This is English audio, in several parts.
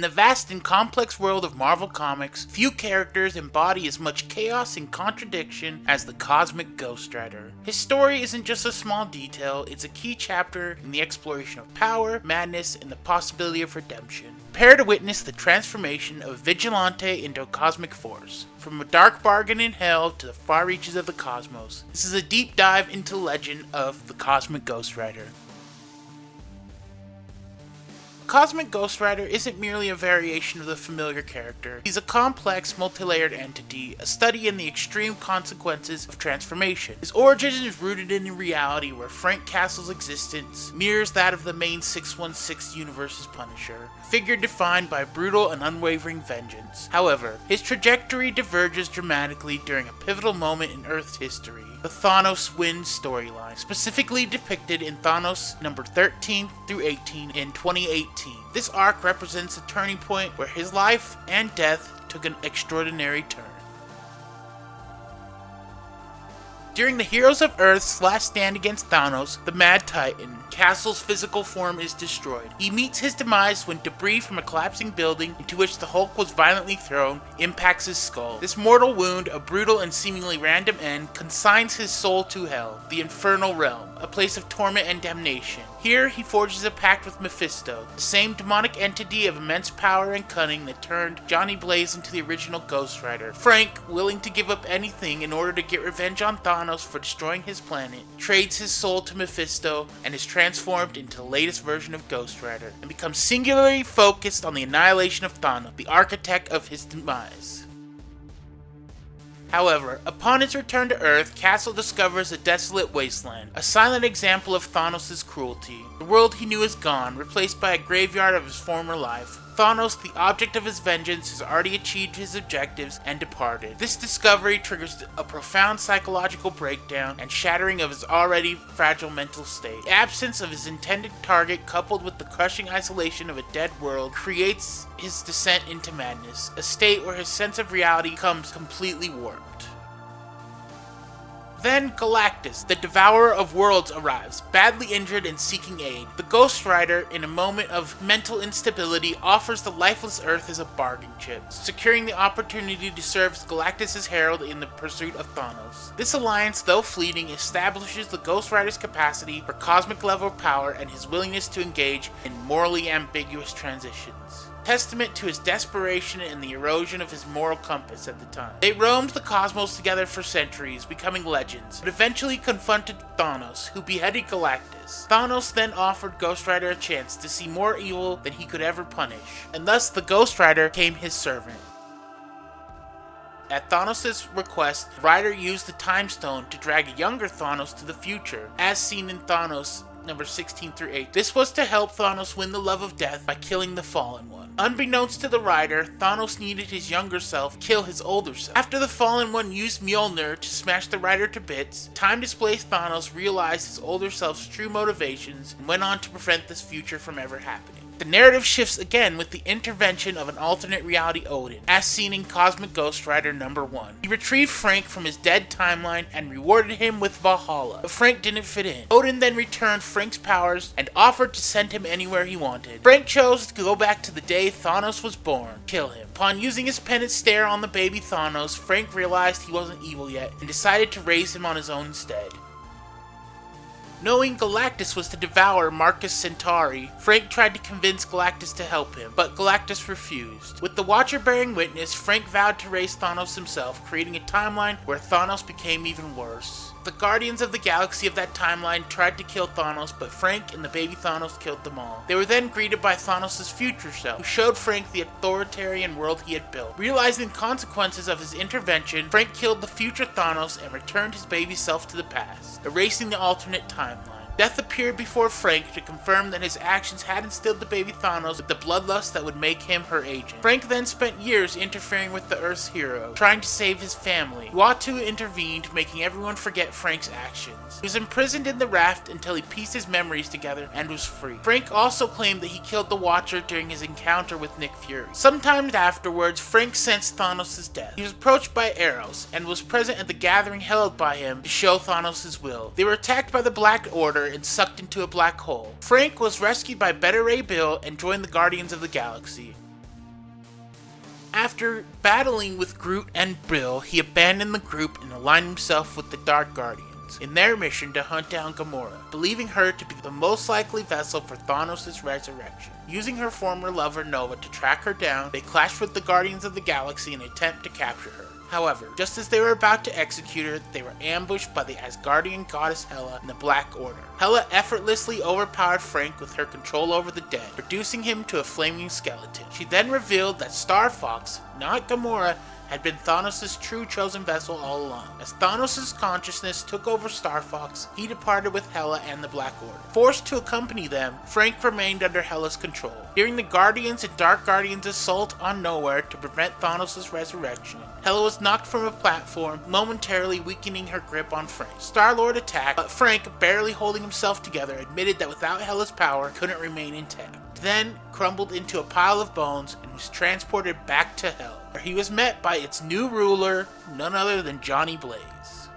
In the vast and complex world of Marvel Comics, few characters embody as much chaos and contradiction as the cosmic Ghost Rider. His story isn't just a small detail, it's a key chapter in the exploration of power, madness, and the possibility of redemption. Prepare to witness the transformation of a vigilante into a cosmic force. From a dark bargain in hell to the far reaches of the cosmos, this is a deep dive into the legend of the cosmic Ghost Rider. Cosmic Ghost Rider isn't merely a variation of the familiar character. He's a complex, multi-layered entity, a study in the extreme consequences of transformation. His origin is rooted in a reality where Frank Castle's existence mirrors that of the main 616 universe's Punisher, a figure defined by brutal and unwavering vengeance. However, his trajectory diverges dramatically during a pivotal moment in Earth's history. The Thanos Wins storyline, specifically depicted in Thanos number 13 through 18 in 2018. This arc represents a turning point where his life and death took an extraordinary turn. During the Heroes of Earth's last stand against Thanos, the Mad Titan, Castle's physical form is destroyed. He meets his demise when debris from a collapsing building into which the Hulk was violently thrown impacts his skull. This mortal wound, a brutal and seemingly random end, consigns his soul to Hell, the Infernal Realm, a place of torment and damnation. Here, he forges a pact with Mephisto, the same demonic entity of immense power and cunning that turned Johnny Blaze into the original Ghost Rider. Frank, willing to give up anything in order to get revenge on Thanos for destroying his planet, trades his soul to Mephisto and is transformed into the latest version of Ghost Rider, and becomes singularly focused on the annihilation of Thanos, the architect of his demise. However, upon his return to Earth, Castle discovers a desolate wasteland, a silent example of Thanos' cruelty. The world he knew is gone, replaced by a graveyard of his former life. Thanos, the object of his vengeance, has already achieved his objectives and departed. This discovery triggers a profound psychological breakdown and shattering of his already fragile mental state. The absence of his intended target, coupled with the crushing isolation of a dead world, creates his descent into madness, a state where his sense of reality becomes completely warped. Then Galactus, the Devourer of Worlds, arrives, badly injured and seeking aid. The Ghost Rider, in a moment of mental instability, offers the lifeless Earth as a bargain chip, securing the opportunity to serve as Galactus' herald in the pursuit of Thanos. This alliance, though fleeting, establishes the Ghost Rider's capacity for cosmic-level power and his willingness to engage in morally ambiguous transitions. Testament to his desperation and the erosion of his moral compass at the time. They roamed the cosmos together for centuries, becoming legends, but eventually confronted Thanos, who beheaded Galactus. Thanos then offered Ghost Rider a chance to see more evil than he could ever punish, and thus the Ghost Rider became his servant. At Thanos' request, Rider used the Time Stone to drag a younger Thanos to the future, as seen in Thanos number 16 through 8. This was to help Thanos win the love of death by killing the Fallen One. Unbeknownst to the Rider, Thanos needed his younger self kill his older self. After the Fallen One used Mjolnir to smash the Rider to bits, time-displaced Thanos realized his older self's true motivations and went on to prevent this future from ever happening. The narrative shifts again with the intervention of an alternate reality Odin, as seen in Cosmic Ghost Rider number 1. He retrieved Frank from his dead timeline and rewarded him with Valhalla, but Frank didn't fit in. Odin then returned Frank's powers and offered to send him anywhere he wanted. Frank chose to go back to the day Thanos was born, kill him. Upon using his penance stare on the baby Thanos, Frank realized he wasn't evil yet and decided to raise him on his own instead. Knowing Galactus was to devour Marcus Centauri, Frank tried to convince Galactus to help him, but Galactus refused. With the Watcher bearing witness, Frank vowed to raise Thanos himself, creating a timeline where Thanos became even worse. The Guardians of the Galaxy of that timeline tried to kill Thanos, but Frank and the baby Thanos killed them all. They were then greeted by Thanos' future self, who showed Frank the authoritarian world he had built. Realizing the consequences of his intervention, Frank killed the future Thanos and returned his baby self to the past, erasing the alternate timeline. Death appeared before Frank to confirm that his actions had instilled the baby Thanos with the bloodlust that would make him her agent. Frank then spent years interfering with the Earth's hero, trying to save his family. Uatu intervened, making everyone forget Frank's actions. He was imprisoned in the raft until he pieced his memories together and was free. Frank also claimed that he killed the Watcher during his encounter with Nick Fury. Sometime afterwards, Frank sensed Thanos' death. He was approached by Eros and was present at the gathering held by him to show Thanos' will. They were attacked by the Black Order and sucked into a black hole. Frank was rescued by Beta Ray Bill and joined the Guardians of the Galaxy. After battling with Groot and Bill, he abandoned the group and aligned himself with the Dark Guardians in their mission to hunt down Gamora, believing her to be the most likely vessel for Thanos' resurrection. Using her former lover Nova to track her down, they clashed with the Guardians of the Galaxy in an attempt to capture her. However, just as they were about to execute her, they were ambushed by the Asgardian goddess Hela and the Black Order. Hela effortlessly overpowered Frank with her control over the dead, reducing him to a flaming skeleton. She then revealed that Star Fox, not Gamora, had been Thanos' true chosen vessel all along. As Thanos' consciousness took over Star Fox, he departed with Hela and the Black Order. Forced to accompany them, Frank remained under Hela's control. During the Guardians and Dark Guardians' assault on Nowhere to prevent Thanos' resurrection, Hela was knocked from a platform, momentarily weakening her grip on Frank. Star-Lord attacked, but Frank, barely holding himself together, admitted that without Hela's power, couldn't remain intact. Then crumbled into a pile of bones and was transported back to Hell, where he was met by its new ruler, none other than Johnny Blaze.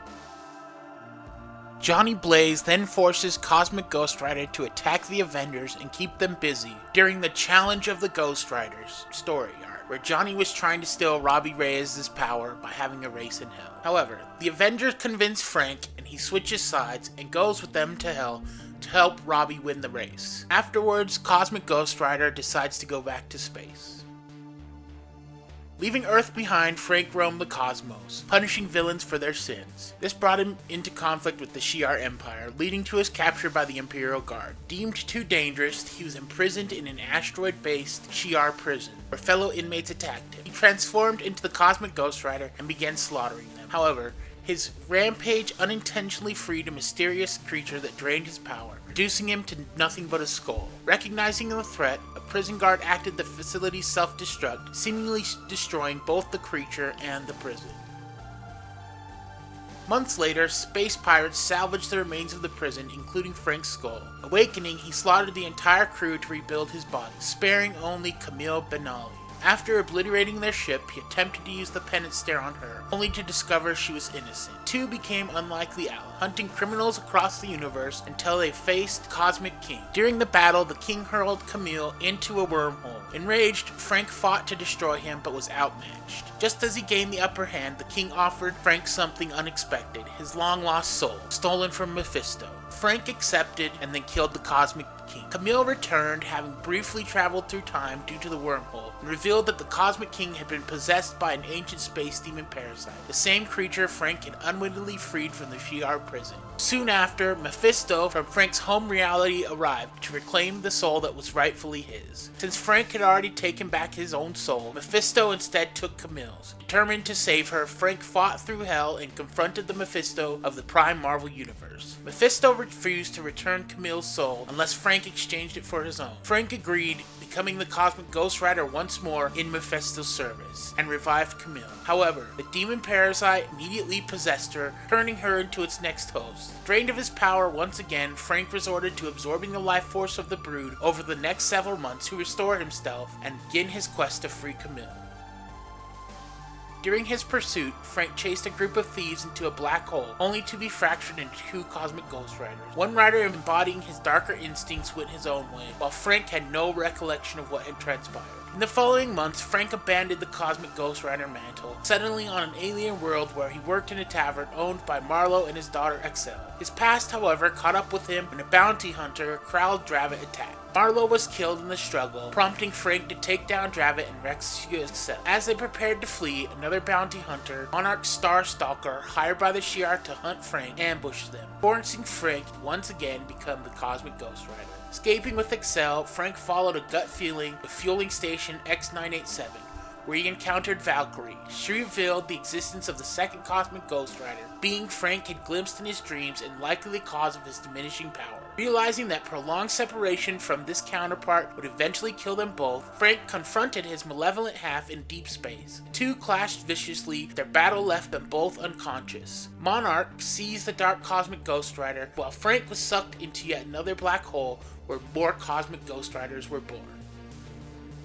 Johnny Blaze then forces Cosmic Ghost Rider to attack the Avengers and keep them busy during the Challenge of the Ghost Riders story arc, where Johnny was trying to steal Robbie Reyes' power by having a race in Hell. However, the Avengers convince Frank and he switches sides and goes with them to Hell to help Robbie win the race. Afterwards, Cosmic Ghost Rider decides to go back to space. Leaving Earth behind, Frank roamed the cosmos, punishing villains for their sins. This brought him into conflict with the Shi'ar Empire, leading to his capture by the Imperial Guard. Deemed too dangerous, he was imprisoned in an asteroid-based Shi'ar prison, where fellow inmates attacked him. He transformed into the Cosmic Ghost Rider and began slaughtering them. However, his rampage unintentionally freed a mysterious creature that drained his power, reducing him to nothing but a skull. Recognizing the threat, a prison guard acted the facility's self-destruct, seemingly destroying both the creature and the prison. Months later, space pirates salvaged the remains of the prison, including Frank's skull. Awakening, he slaughtered the entire crew to rebuild his body, sparing only Camille Benali. After obliterating their ship, he attempted to use the penance stare on her, only to discover she was innocent. Two became unlikely allies, hunting criminals across the universe until they faced Cosmic King. During the battle, the King hurled Camille into a wormhole. Enraged, Frank fought to destroy him but was outmatched. Just as he gained the upper hand, the King offered Frank something unexpected, his long-lost soul, stolen from Mephisto. Frank accepted and then killed the Cosmic King. Camille returned, having briefly traveled through time due to the wormhole, and revealed that the Cosmic King had been possessed by an ancient space demon parasite, the same creature Frank had unwittingly freed from the Shi'ar prison. Soon after, Mephisto from Frank's home reality arrived to reclaim the soul that was rightfully his. Since Frank had already taken back his own soul, Mephisto instead took Camille's. Determined to save her, Frank fought through hell and confronted the Mephisto of the Prime Marvel Universe. Mephisto refused to return Camille's soul unless Frank exchanged it for his own. Frank agreed, becoming the Cosmic Ghost Rider once more in Mephisto's service, and revived Camille. However, the demon parasite immediately possessed her, turning her into its next host. Drained of his power once again, Frank resorted to absorbing the life force of the Brood over the next several months to restore himself and begin his quest to free Camille. During his pursuit, Frank chased a group of thieves into a black hole, only to be fractured into two Cosmic Ghost Riders. One rider embodying his darker instincts went his own way, while Frank had no recollection of what had transpired. In the following months, Frank abandoned the Cosmic Ghost Rider mantle, settling on an alien world where he worked in a tavern owned by Marlo and his daughter Excel. His past, however, caught up with him when a bounty hunter, Kral Dravit, attacked. Marlo was killed in the struggle, prompting Frank to take down Dravit and rescue Excel. As they prepared to flee, another bounty hunter, Monarch Starstalker, hired by the Shi'ar to hunt Frank, ambushed them, forcing Frank to once again become the Cosmic Ghost Rider. Escaping with Excel, Frank followed a gut feeling to fueling station X-987, where he encountered Valkyrie. She revealed the existence of the second Cosmic Ghost Rider, being Frank had glimpsed in his dreams and likely the cause of his diminishing power. Realizing that prolonged separation from this counterpart would eventually kill them both, Frank confronted his malevolent half in deep space. The two clashed viciously, their battle left them both unconscious. Monarch seized the dark Cosmic Ghost Rider, while Frank was sucked into yet another black hole where more Cosmic Ghost Riders were born.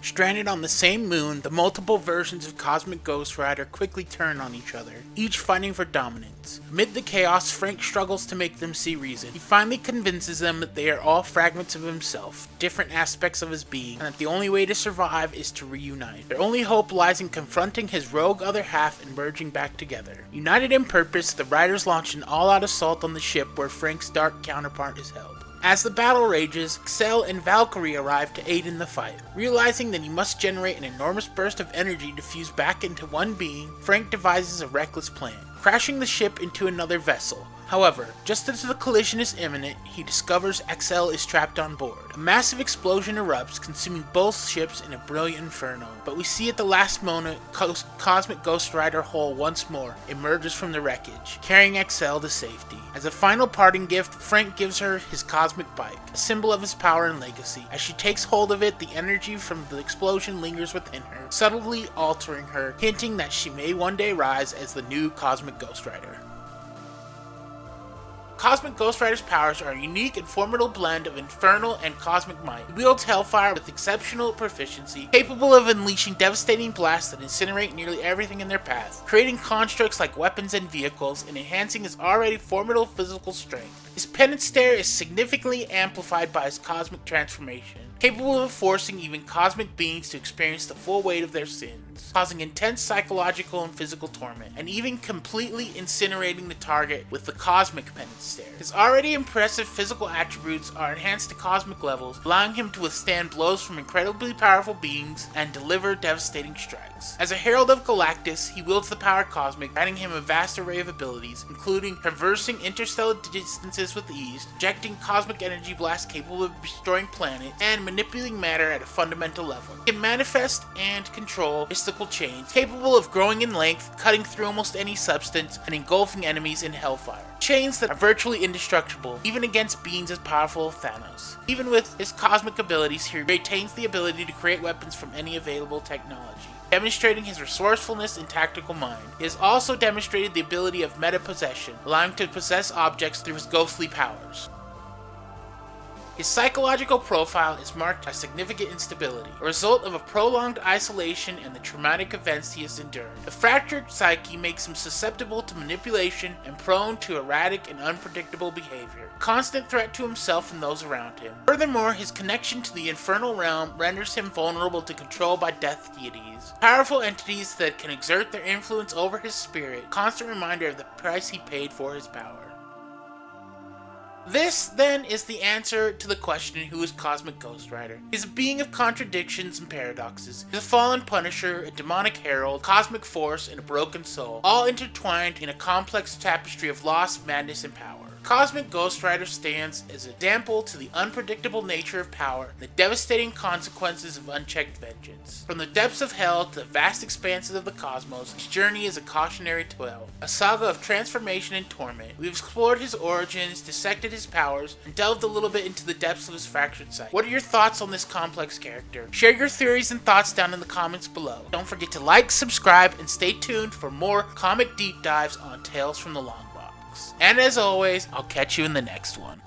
Stranded on the same moon, the multiple versions of Cosmic Ghost Rider quickly turn on each other, each fighting for dominance. Amid the chaos, Frank struggles to make them see reason. He finally convinces them that they are all fragments of himself, different aspects of his being, and that the only way to survive is to reunite. Their only hope lies in confronting his rogue other half and merging back together. United in purpose, the Riders launch an all-out assault on the ship where Frank's dark counterpart is held. As the battle rages, Excel and Valkyrie arrive to aid in the fight. Realizing that he must generate an enormous burst of energy to fuse back into one being, Frank devises a reckless plan, crashing the ship into another vessel. However, just as the collision is imminent, he discovers Excel is trapped on board. A massive explosion erupts, consuming both ships in a brilliant inferno. But we see at the last moment, Cosmic Ghost Rider Hull once more emerges from the wreckage, carrying Excel to safety. As a final parting gift, Frank gives her his cosmic bike, a symbol of his power and legacy. As she takes hold of it, the energy from the explosion lingers within her, subtly altering her, hinting that she may one day rise as the new Cosmic Ghost Rider. Cosmic Ghost Rider's powers are a unique and formidable blend of infernal and cosmic might. He wields Hellfire with exceptional proficiency, capable of unleashing devastating blasts that incinerate nearly everything in their path, creating constructs like weapons and vehicles, and enhancing his already formidable physical strength. His penance stare is significantly amplified by his cosmic transformation, capable of forcing even cosmic beings to experience the full weight of their sins, causing intense psychological and physical torment, and even completely incinerating the target with the cosmic penance stare. His already impressive physical attributes are enhanced to cosmic levels, allowing him to withstand blows from incredibly powerful beings and deliver devastating strikes. As a Herald of Galactus, he wields the power cosmic, granting him a vast array of abilities, including traversing interstellar distances with ease, injecting cosmic energy blasts capable of destroying planets, and manipulating matter at a fundamental level. He can manifest and control mystical chains, capable of growing in length, cutting through almost any substance, and engulfing enemies in hellfire. Chains that are virtually indestructible, even against beings as powerful as Thanos. Even with his cosmic abilities, he retains the ability to create weapons from any available technology, demonstrating his resourcefulness and tactical mind. He has also demonstrated the ability of meta-possession, allowing him to possess objects through his ghostly powers. His psychological profile is marked by significant instability, a result of a prolonged isolation and the traumatic events he has endured. The fractured psyche makes him susceptible to manipulation and prone to erratic and unpredictable behavior, a constant threat to himself and those around him. Furthermore, his connection to the infernal realm renders him vulnerable to control by death deities, powerful entities that can exert their influence over his spirit, a constant reminder of the price he paid for his power. This, then, is the answer to the question, who is Cosmic Ghost Rider? He's a being of contradictions and paradoxes. He's a fallen Punisher, a demonic herald, cosmic force, and a broken soul, all intertwined in a complex tapestry of loss, madness, and power. Cosmic Ghost Rider stands as an example to the unpredictable nature of power and the devastating consequences of unchecked vengeance. From the depths of hell to the vast expanses of the cosmos, his journey is a cautionary tale, a saga of transformation and torment. We've explored his origins, dissected his powers, and delved a little bit into the depths of his fractured psyche. What are your thoughts on this complex character? Share your theories and thoughts down in the comments below. Don't forget to like, subscribe, and stay tuned for more comic deep dives on Tales from the Long Box. And as always, I'll catch you in the next one.